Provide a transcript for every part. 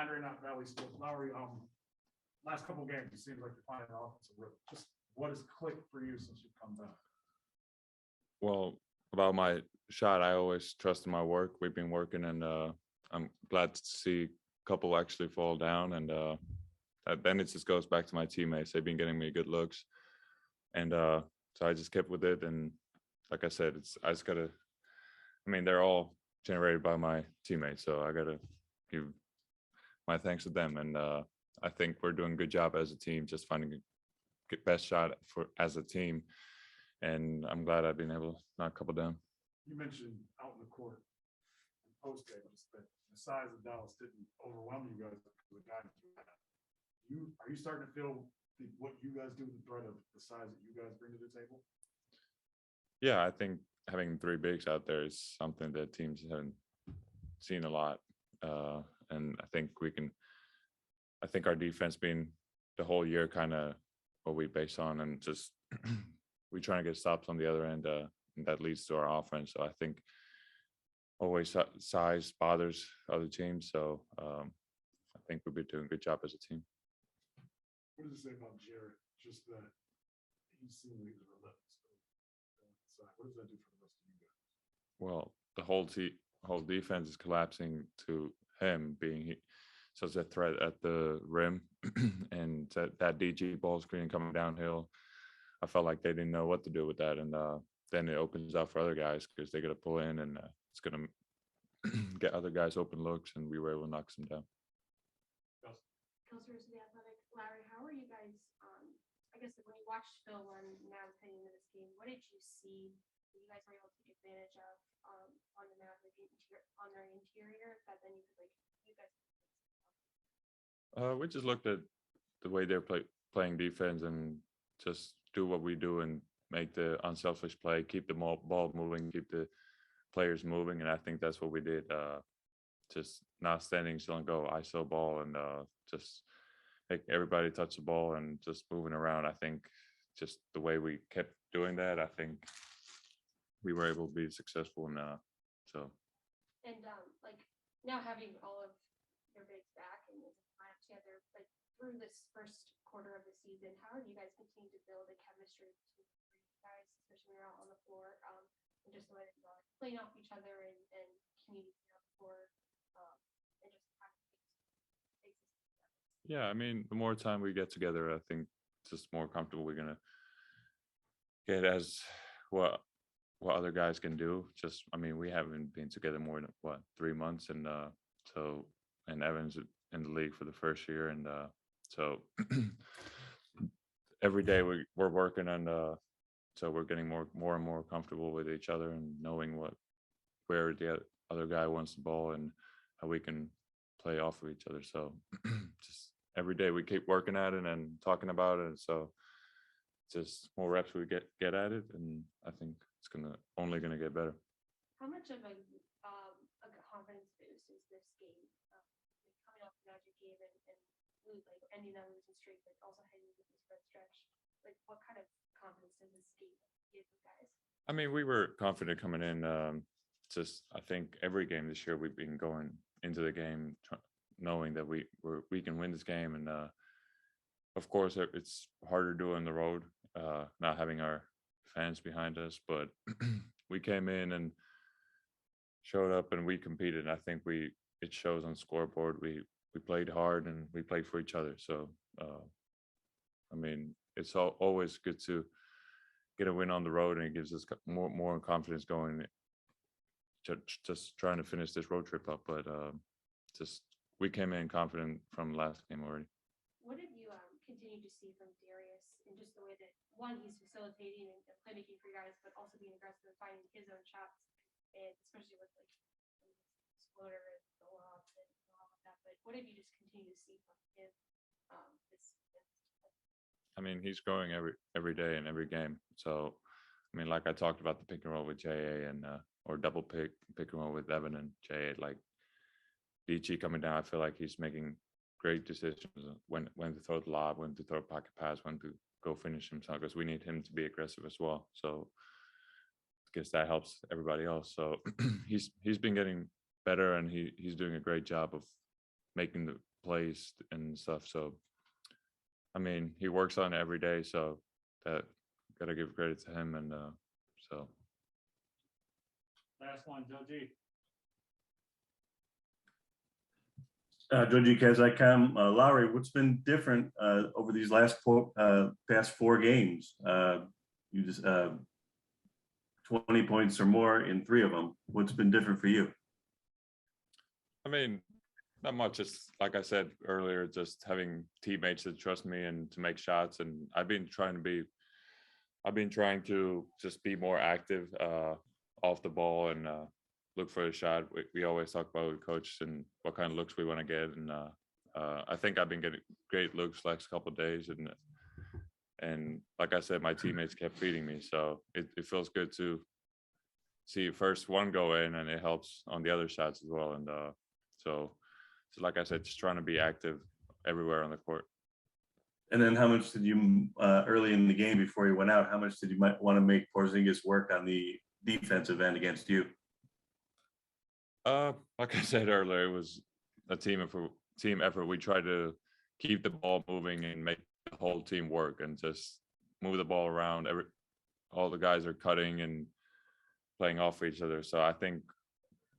Andre, not Valley School. Lauri, last couple games, it seems like you're finding an offensive rhythm. Just what has clicked for you since you've come back? Well, about my shot, I always trust in my work. We've been working, and I'm glad to see a couple actually fall down. And then it just goes back to my teammates. They've been getting me good looks, and so I just kept with it. And like I said, I just gotta. I mean, they're all generated by my teammates, so I gotta give my thanks to them. And I think we're doing a good job as a team, just finding a best shot for as a team. And I'm glad I've been able to knock a couple down. You mentioned out in the court in post game, just that the size of Dallas didn't overwhelm you guys because of the guys you had. Are you starting to feel what you guys do, the threat of the size that you guys bring to the table? Yeah, I think having three bigs out there is something that teams haven't seen a lot, and I think I think our defense being the whole year kind of what we base on, and just we trying to get stops on the other end, and that leads to our offense. So I think always size bothers other teams. So I think we've been doing a good job as a team. What does it say about Jarrett? Just that he's seen he was relentless. What does that do for the rest of you guys? Well, the whole defense is collapsing to him being such a threat at the rim, and that DG ball screen coming downhill. I felt like they didn't know what to do with that, and then it opens up for other guys because they got to pull in, and it's gonna get other guys open looks, and we were able to knock some down. Counselors of the Athletic, Lauri, how are you guys? I guess when you watched film on Mavs heading into this game, what did you see that you guys were able to take advantage of on the Mavs on their interior that then you could you guys? We just looked at the way they're playing defense and just do what we do and make the unselfish play, keep the ball moving, keep the players moving, and I think that's what we did. Just not standing still and go ISO ball, and just make everybody touch the ball and just moving around. I think just the way we kept doing that, I think we were able to be successful now. So. And now having all of your bigs back and lineup together, through this first quarter of the season, how are you guys continuing to build a chemistry between you guys, especially when you're out on the floor, and just the way that you're playing off each other and communicating on the floor, and just kind of makes Yeah, I mean, the more time we get together, I think just more comfortable we're gonna get as what other guys can do. Just, I mean, we haven't been together more than 3 months, and and Evan's in the league for the first year, and so every day we're working, and so we're getting more and more comfortable with each other and knowing where the other guy wants the ball and how we can play off of each other. So just every day we keep working at it and talking about it. So just more reps we get at it, and I think it's only gonna get better. How much of a confidence boost is this game? Coming off the Magic game and ending that losing streak, but also heading into this red stretch. What kind of confidence does this game give you guys? I mean, we were confident coming in. Just I think every game this year we've been going into the game knowing that we can win this game, and of course it's harder doing the road, not having our fans behind us, but we came in and showed up and we competed. I think it shows on scoreboard. We played hard and we played for each other. So I mean, it's always good to get a win on the road, and it gives us more confidence going, just trying to finish this road trip up. But just we came in confident from last game already. What have you continued to see from Darius in just the way that, one, he's facilitating and playmaking for you guys, but also being aggressive and finding his own shots, and especially with floater and the lob and all of that. But what have you just continued to see from him this I mean, he's growing every day and every game. So, I mean, like I talked about the pick and roll with JA and or double pick and roll with Evan and JA, like DG coming down, I feel like he's making great decisions when to throw the lob, when to throw a pocket pass, when to go finish himself, because we need him to be aggressive as well. So I guess that helps everybody else. So he's been getting better, and he's doing a great job of making plays and stuff. So, I mean, he works on it every day. So that gotta give credit to him. And so. Last one, Joe G. Joji Kaz.com. Lauri, what's been different over these past 4 games? You just 20 points or more in 3 of them. What's been different for you? I mean, not much. Just like I said earlier, just having teammates that trust me and to make shots. And I've been trying to just be more active off the ball and look for a shot. We always talk about with coach and what kind of looks we want to get. And I think I've been getting great looks last couple of days. And like I said, my teammates kept feeding me. So it feels good to see first one go in, and it helps on the other shots as well. And so like I said, just trying to be active everywhere on the court. And then how much did you, early in the game before you went out, how much did you might want to make Porzingis work on the defensive end against you? Like I said earlier, it was a team effort. We tried to keep the ball moving and make the whole team work and just move the ball around. All the guys are cutting and playing off each other. So I think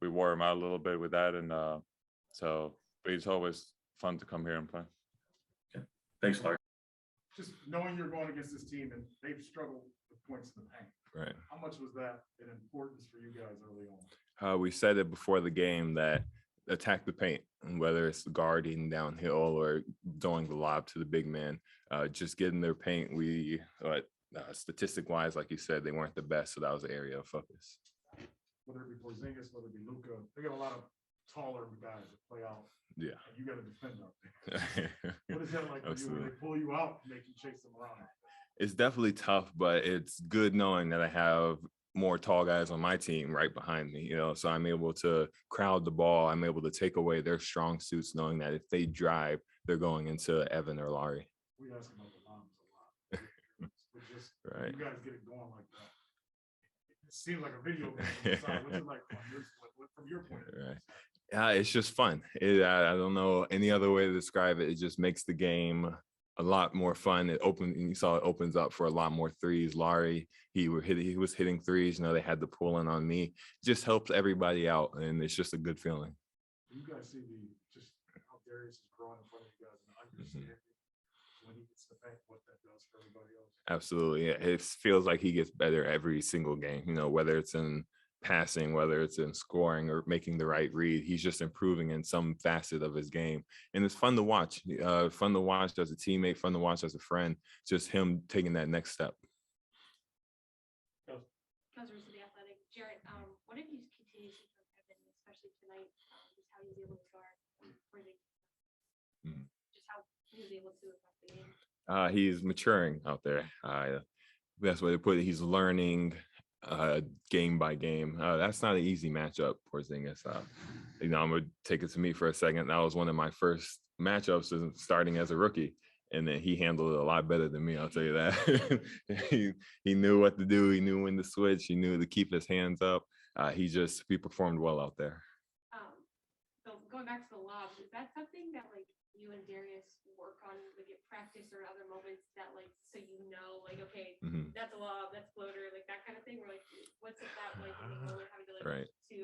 we wore them out a little bit with that. And but it's always fun to come here and play. Okay. Thanks, Lauri. Just knowing you're going against this team and they've struggled with points in the paint. Right. How much was that an importance for you guys early on? We said it before the game that attack the paint, and whether it's guarding downhill or throwing the lob to the big man, just getting their paint. Statistic wise, like you said, they weren't the best, so that was the area of focus. Whether it be Porzingis, whether it be Luka, they got a lot of taller guys that play out. Yeah. And you got to defend out there. What is that like for you when they pull you out and make you chase them around? It's definitely tough, but it's good knowing that I have more tall guys on my team right behind me, so I'm able to crowd the ball. I'm able to take away their strong suits, knowing that if they drive, they're going into Evan or Lauri. We ask about the lines a lot. Just, right. You guys get it going like that. It seems like a video game. What's it like from your point of view? Right. Yeah, it's just fun. I don't know any other way to describe it. It just makes the game a lot more fun. You saw it opens up for a lot more threes. Lauri, he was hitting threes. They had the pull in on me. Just helps everybody out, and it's just a good feeling. You guys see just how Darius is growing in front of you guys and understanding when he gets the paint, what that does for everybody else. Absolutely, yeah. It feels like he gets better every single game. Whether it's in passing, whether it's in scoring or making the right read, he's just improving in some facet of his game, and it's fun to watch. Fun to watch as a teammate, fun to watch as a friend. Just him taking that next step. Cousins of the Athletic, Jarrett. What have you continued to see from Evan, especially tonight? Just how he's able to guard, just how he was able to affect the game. He's maturing out there. That's what they put it. He's learning game by game. That's not an easy matchup, Porzingis. I'm gonna take it to me for a second. That was one of my first matchups starting as a rookie, and then he handled it a lot better than me. I'll tell you that. he knew what to do. He knew when to switch. He knew to keep his hands up. He performed well out there. So going back to the lobs, is that something that you and Darius work on at practice or other moments that so okay, that's a lob, that's floater, that kind of thing? Where what's it that in the moment having to right. to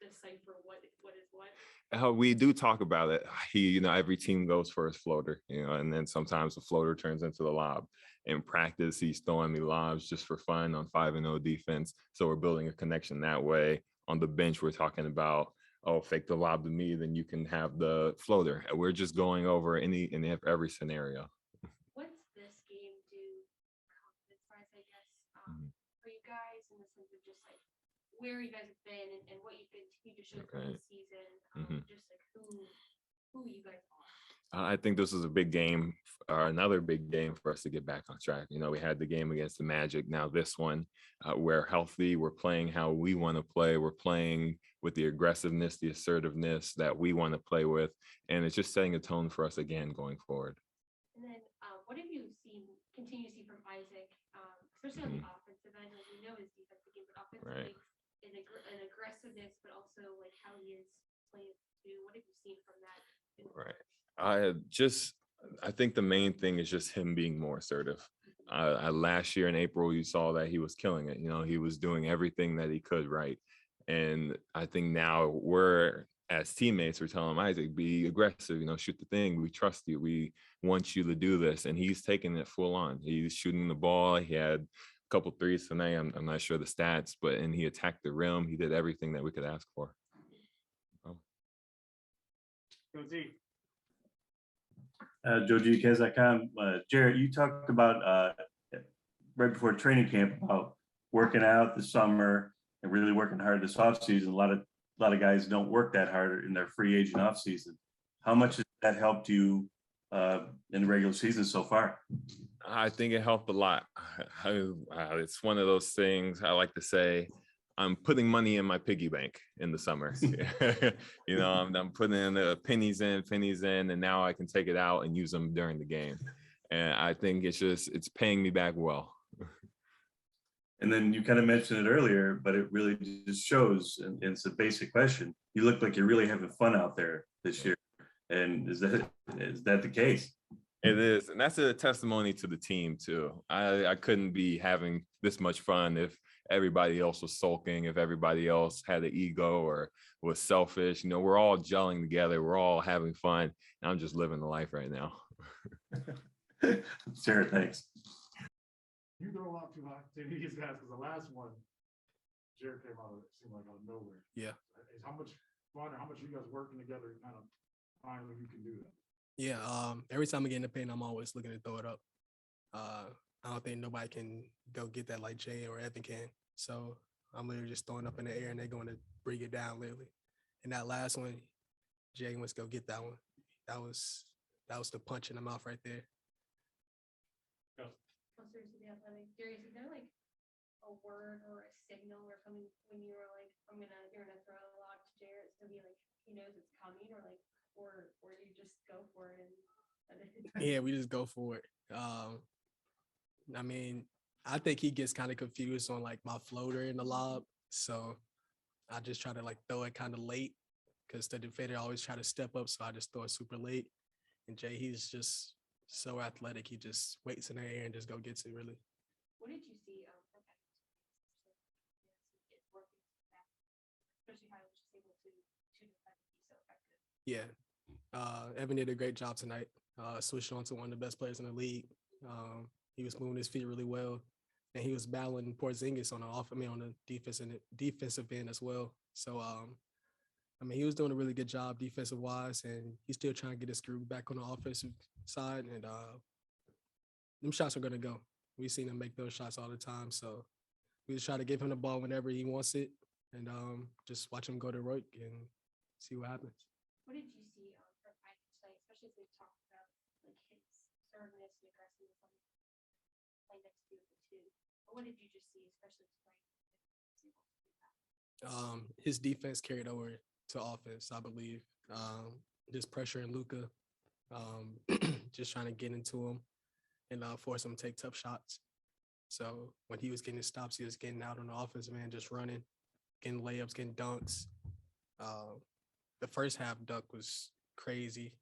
decipher what is what? We do talk about it. Every team goes for his floater, and then sometimes the floater turns into the lob. In practice, he's throwing me lobs just for fun on 5-0 defense. So we're building a connection that way. On the bench, we're talking about, fake the lob to me, then you can have the floater. We're just going over every scenario. What's this game do confidence-wise, I guess, for you guys in the sense of just where you guys have been and what you continue to show through the season, just who you guys are? I think this is a big game, another big game for us to get back on track. We had the game against the Magic. Now this one, we're healthy. We're playing how we want to play. We're playing with the aggressiveness, the assertiveness that we want to play with. And it's just setting a tone for us again going forward. And then what have you continue to see from Isaac, especially on the offensive end? We know his defensive game, but offensively, right. an aggressiveness, but also how he is plays do? What have you seen from that? Right. I think the main thing is just him being more assertive. Last year in April, you saw that he was killing it. You know, he was doing everything that he could right. And I think now as teammates, we're telling him, Isaac, be aggressive, you know, shoot the thing. We trust you. We want you to do this. And he's taking it full on. He's shooting the ball. He had a couple threes tonight. I'm not sure the stats, and he attacked the rim. He did everything that we could ask for. Go Z. JoeGKS.com. Jarrett, you talked about right before training camp about working out this summer and really working hard this offseason. A lot of guys don't work that hard in their free agent offseason. How much has that helped you in the regular season so far? I think it helped a lot. It's one of those things I like to say. I'm putting money in my piggy bank in the summer. You know, I'm putting in pennies in, and now I can take it out and use them during the game. And I think it's paying me back well. And then you kind of mentioned it earlier, but it really just shows, and it's a basic question. You look like you're really having fun out there this year. And is that the case? It is. And that's a testimony to the team too. I couldn't be having this much fun if everybody else was sulking, if everybody else had an ego or was selfish. You know, we're all gelling together. We're all having fun. And I'm just living the life right now. Sarah, thanks. You throw out too high to these guys because the last one, Jarrett came out of it, seemed like out of nowhere. Yeah. Is how much fun or how much you guys working together to kind of find when you can do that? Yeah. Every time I get in the paint, I'm always looking to throw it up. I don't think nobody can go get that like Jay or Evan can. So I'm literally just throwing up in the air and they're going to bring it down literally. And that last one, Jay wants to go get that one. That was the punch in the mouth right there. Darius, is there like a word or a signal or something when you were like, you're gonna throw a lob to Jarrett, so be like, he knows it's coming, or like, or you just go for it and Yeah, we just go for it. I mean, I think he gets kind of confused on like my floater in the lob. So I just try to like throw it kind of late because the defender always try to step up. So I just throw it super late. And Jay, he's just so athletic. He just waits in the air and just go gets it really. What did you see from it's working, especially how he was just able to defend and be so effective? Yeah. Evan did a great job tonight. Switched on to one of the best players in the league. He was moving his feet really well, and he was battling Porzingis on the defensive end as well. So, he was doing a really good job defensive wise, and he's still trying to get his groove back on the offensive side. And them shots are gonna go. We've seen him make those shots all the time. So we just try to give him the ball whenever he wants it, and just watch him go to work and see what happens. What did you see from Isaac tonight, especially as we talked about like his assertiveness and aggressiveness on play next to the two? But what did you just see, especially tonight? His defense carried over to offense, I believe. Just pressuring Luka, just trying to get into him and force him to take tough shots. So when he was getting his stops, he was getting out on the offensive end, just running, getting layups, getting dunks. The first half dunk was crazy.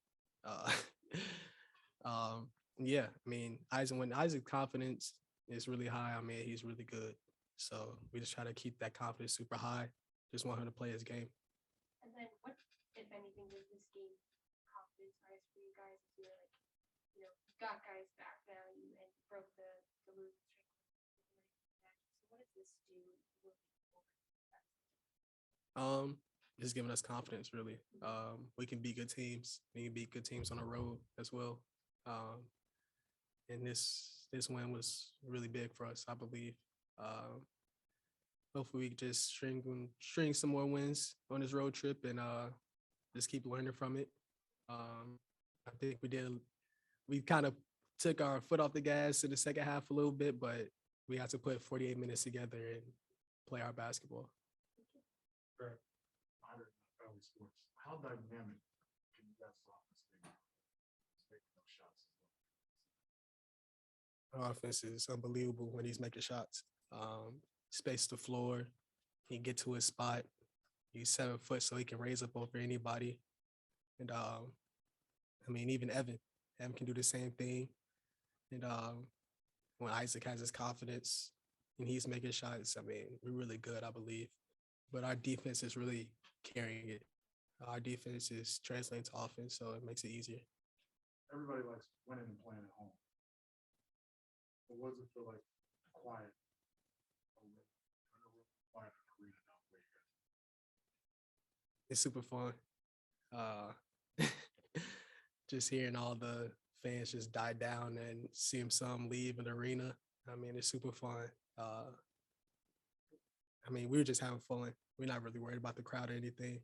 Yeah, when Isaac's confidence is really high, he's really good. So we just try to keep that confidence super high. Just want him to play his game. And then what, if anything, was this game confidence-wise for you guys? You got guys back now and broke the losing streak. So what does this do moving forward? Just giving us confidence, really. We can beat good teams. We can beat good teams on the road as well. And this win was really big for us, I believe. Hopefully we can just string some more wins on this road trip and just keep learning from it. I think we kind of took our foot off the gas in the second half a little bit, but we had to put 48 minutes together and play our basketball. Right. Family sports. How dynamic can you guys offense be? Making those shots. Our offense is unbelievable when he's making shots. Space the floor. He get to his spot. He's 7 foot, so he can raise up over anybody. And I mean, even Evan can do the same thing. And when Isaac has his confidence and he's making shots, I mean, we're really good, I believe. But our defense is really carrying it. Our defense is translating to offense, so it makes it easier. Everybody likes winning and playing at home. But what does it feel like quiet? Quiet arena now for you guys? It's super fun. Just hearing all the fans just die down and seeing some leave an arena. I mean, it's super fun. I mean, we were just having fun. We're not really worried about the crowd or anything.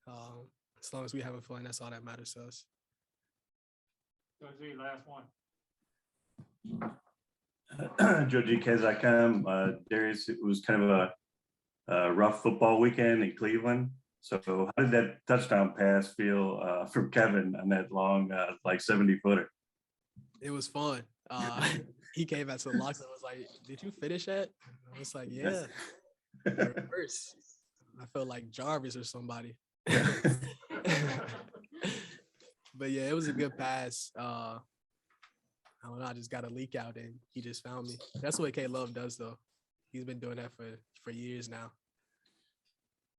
As long as we're having fun, that's all that matters to us. Joji, last one. Joji Kazakam, Darius, it was kind of a rough football weekend in Cleveland. So how did that touchdown pass feel from Kevin on that long, like 70-footer? It was fun. He came out to the locker and was like, "Did you finish that?" I was like, "Yeah." Reverse. I felt like Jarvis or somebody. But yeah, it was a good pass. I don't know, I just got a leak out and he just found me. That's what K Love does though. He's been doing that for years now.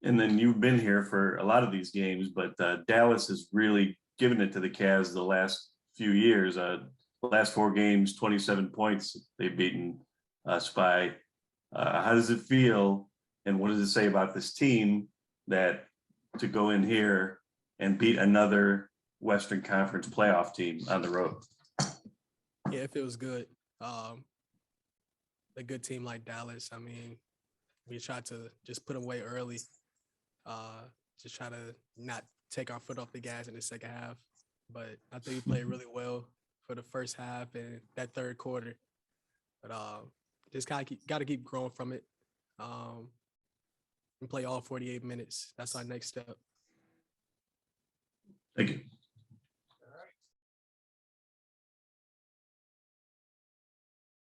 And then you've been here for a lot of these games, but Dallas has really given it to the Cavs the last few years. The last 4 games, 27 points they've beaten us by. How does it feel, and what does it say about this team that to go in here and beat another Western Conference playoff team on the road? Yeah, it feels good. A good team like Dallas, I mean, we tried to just put them away early. Just try to not take our foot off the gas in the second half. But I think we played really well for the first half and that third quarter. But just got to keep growing from it and play all 48 minutes. That's our next step. Thank you.